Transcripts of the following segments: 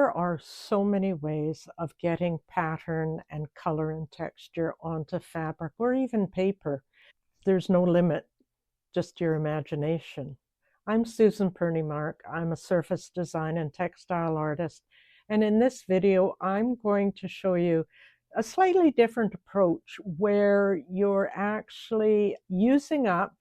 There are so many ways of getting pattern and color and texture onto fabric or even paper. There's no limit, just your imagination. I'm Susan Purney Mark. I'm a surface design and textile artist. And in this video, I'm going to show you a slightly different approach where you're actually using up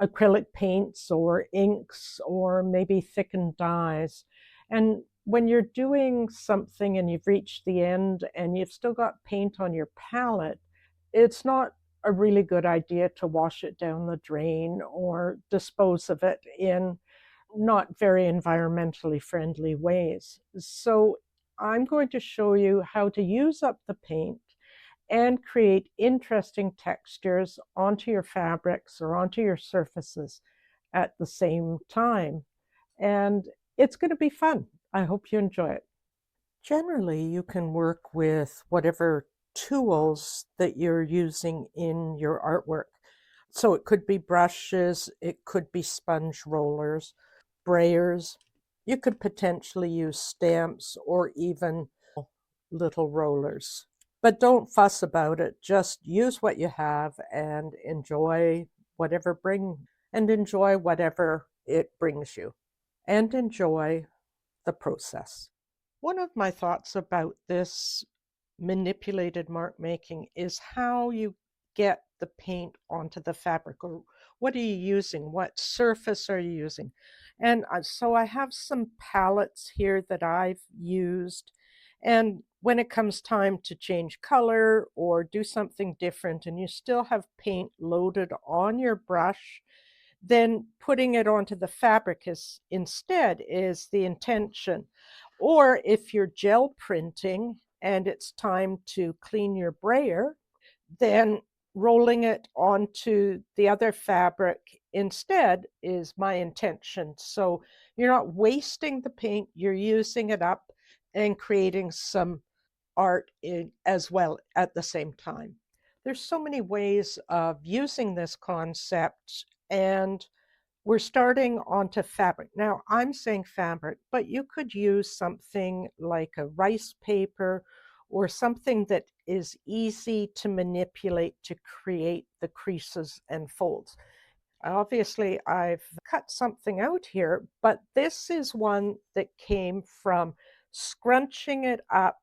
acrylic paints or inks or maybe thickened dyes. And when you're doing something and you've reached the end and you've still got paint on your palette, it's not a really good idea to wash it down the drain or dispose of it in not very environmentally friendly ways. So I'm going to show you how to use up the paint and create interesting textures onto your fabrics or onto your surfaces at the same time. And it's going to be fun. I hope you enjoy it. Generally, you can work with whatever tools that you're using in your artwork. So it could be brushes, it could be sponge rollers, brayers. You could potentially use stamps or even little rollers. But don't fuss about it. Just use what you have and enjoy whatever it brings you. And enjoy the process. One of my thoughts about this manipulated mark making is how you get the paint onto the fabric, or what are you using? What surface are you using? And so I have some palettes here that I've used, and when it comes time to change color or do something different and you still have paint loaded on your brush, then putting it onto the fabric is the intention. Or if you're gel printing and it's time to clean your brayer, then rolling it onto the other fabric instead is my intention. So you're not wasting the paint, you're using it up and creating some art as well at the same time. There's so many ways of using this concept, and we're starting onto fabric. Now, I'm saying fabric, but you could use something like a rice paper or something that is easy to manipulate to create the creases and folds. Obviously, I've cut something out here, but this is one that came from scrunching it up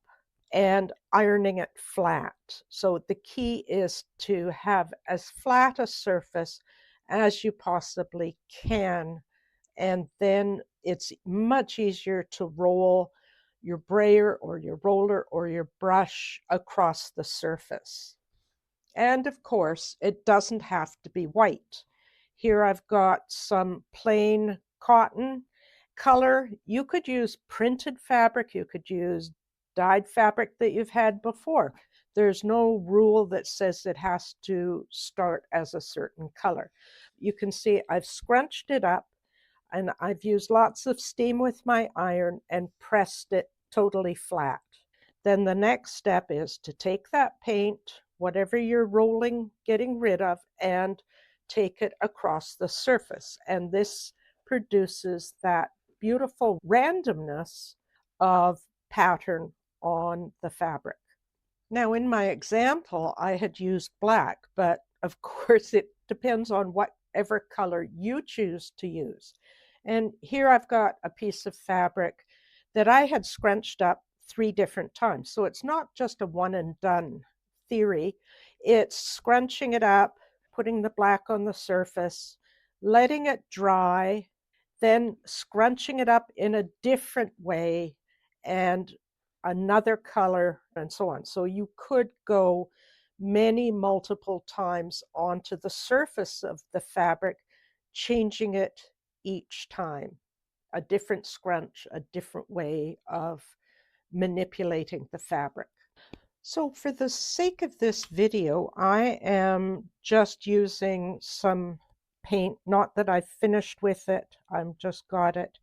and ironing it flat. So the key is to have as flat a surface as you possibly can, and then it's much easier to roll your brayer or your roller or your brush across the surface. And of course, it doesn't have to be white. Here I've got some plain cotton color. You could use printed fabric, you could use dyed fabric that you've had before. There's no rule that says it has to start as a certain color. You can see I've scrunched it up and I've used lots of steam with my iron and pressed it totally flat. Then the next step is to take that paint, whatever you're rolling, getting rid of, and take it across the surface. And this produces that beautiful randomness of pattern on the fabric. Now, in my example, I had used black, but of course it depends on whatever color you choose to use. And here I've got a piece of fabric that I had scrunched up 3 different times. So it's not just a one and done theory. It's scrunching it up, putting the black on the surface, letting it dry, then scrunching it up in a different way and another color, and so on. So you could go multiple times onto the surface of the fabric, changing it each time. A different scrunch, a different way of manipulating the fabric. So for the sake of this video, I am just using some paint, not that I've finished with it, I've just got it.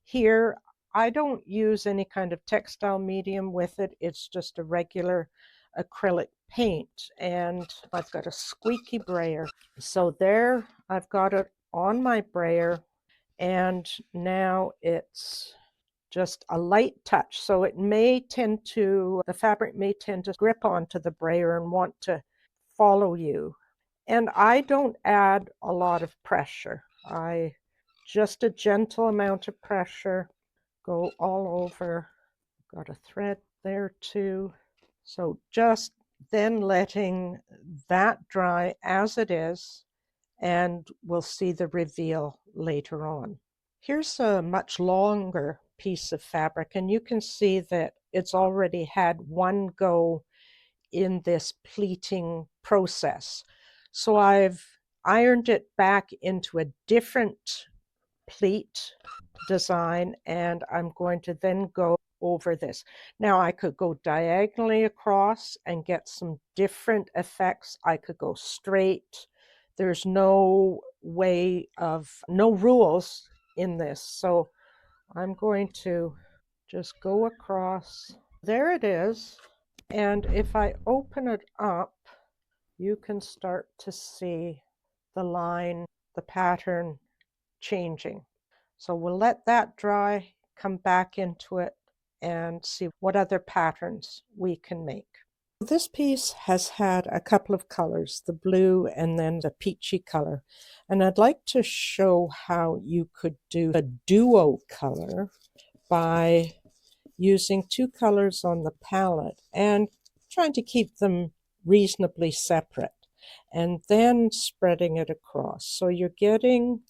Here, I don't use any kind of textile medium with it, it's just a regular acrylic paint, and I've got a squeaky brayer. So there, I've got it on my brayer, and now it's just a light touch. So the fabric may tend to grip onto the brayer and want to follow you. And I don't add a lot of pressure. Just a gentle amount of pressure, go all over. Got a thread there too. So just then letting that dry as it is, and we'll see the reveal later on. Here's a much longer piece of fabric, and you can see that it's already had one go in this pleating process. So I've ironed it back into a different pleat design, and I'm going to then go over this. Now I could go diagonally across and get some different effects. I could go straight. There's no rules in this. So I'm going to just go across. There it is. And if I open it up, you can start to see the line, the pattern changing. So we'll let that dry, come back into it, and see what other patterns we can make. This piece has had a couple of colors, the blue and then the peachy color. And I'd like to show how you could do a duo color by using two colors on the palette and trying to keep them reasonably separate, and then spreading it across. So you're getting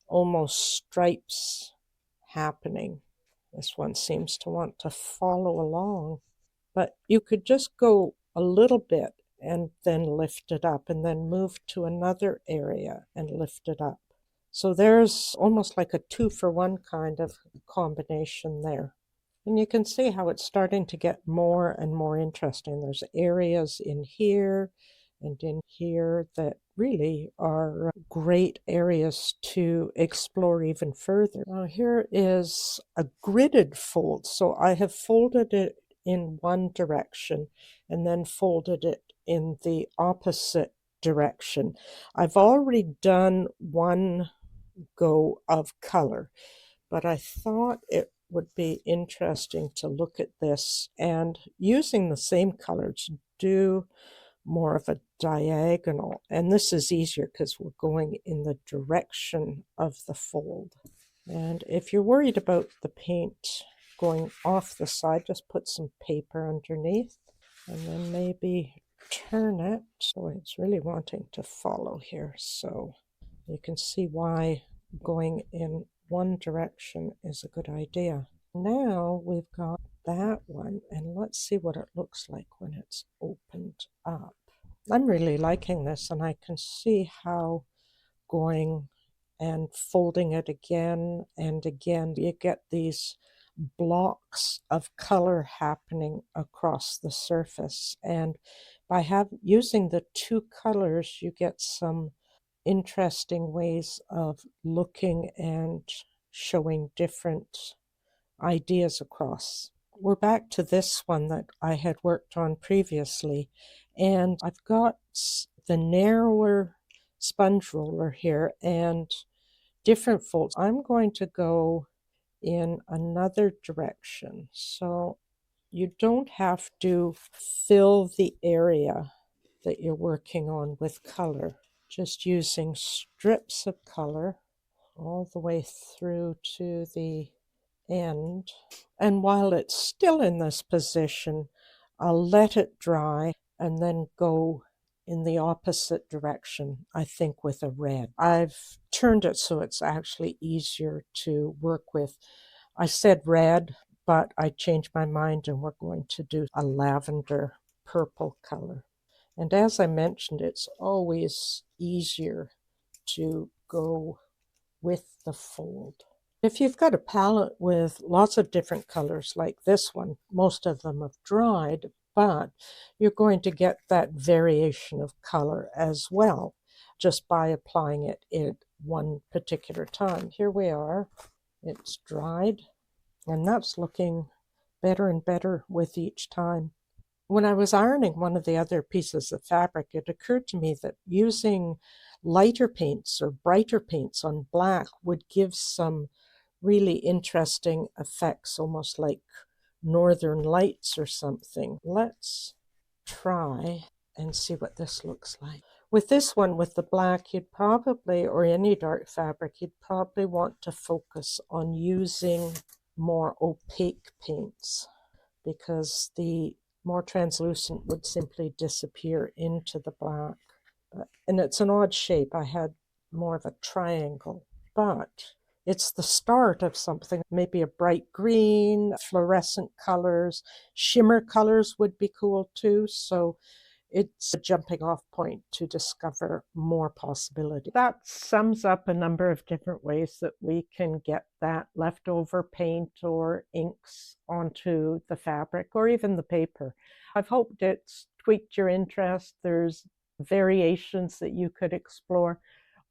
almost stripes happening. This one seems to want to follow along, but you could just go a little bit and then lift it up, and then move to another area and lift it up. So there's almost like a 2-for-1 kind of combination there. And you can see how it's starting to get more and more interesting. There's areas in here and in here that really are great areas to explore even further. Now here is a gridded fold. So I have folded it in one direction and then folded it in the opposite direction. I've already done one go of color, but I thought it would be interesting to look at this and using the same colors do more of a diagonal. And this is easier because we're going in the direction of the fold. And if you're worried about the paint going off the side, just put some paper underneath and then maybe turn it. So it's really wanting to follow here. So you can see why going in one direction is a good idea. Now we've got that one, and let's see what it looks like when it's opened up. I'm really liking this, and I can see how going and folding it again and again, you get these blocks of color happening across the surface. And by using the two colors, you get some interesting ways of looking and showing different ideas across. We're back to this one that I had worked on previously, and I've got the narrower sponge roller here and different folds. I'm going to go in another direction, so you don't have to fill the area that you're working on with color. Just using strips of color all the way through to the end. And while it's still in this position, I'll let it dry and then go in the opposite direction, I think with a red. I've turned it so it's actually easier to work with. I said red, but I changed my mind and we're going to do a lavender purple color. And as I mentioned, it's always easier to go with the fold. If you've got a palette with lots of different colors like this one, most of them have dried, but you're going to get that variation of color as well, just by applying it at one particular time. Here we are, it's dried, and that's looking better and better with each time. When I was ironing one of the other pieces of fabric, it occurred to me that using lighter paints or brighter paints on black would give some really interesting effects, almost like northern lights or something. Let's try and see what this looks like. With this one, with the black, you'd probably, or any dark fabric, you'd probably want to focus on using more opaque paints, because the more translucent would simply disappear into the black. And it's an odd shape. I had more of a triangle, but it's the start of something, maybe a bright green, fluorescent colors, shimmer colors would be cool too. So it's a jumping off point to discover more possibility. That sums up a number of different ways that we can get that leftover paint or inks onto the fabric or even the paper. I've hoped it's tweaked your interest. There's variations that you could explore.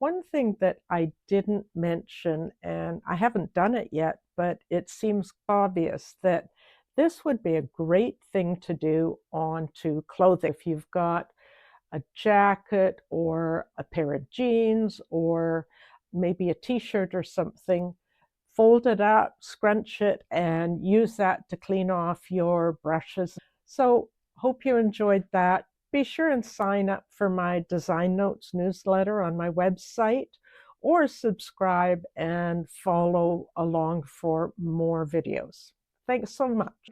One thing that I didn't mention, and I haven't done it yet, but it seems obvious, that this would be a great thing to do onto clothing. If you've got a jacket or a pair of jeans or maybe a t-shirt or something, fold it up, scrunch it, and use that to clean off your brushes. So hope you enjoyed that. Be sure and sign up for my Design Notes newsletter on my website, or subscribe and follow along for more videos. Thanks so much.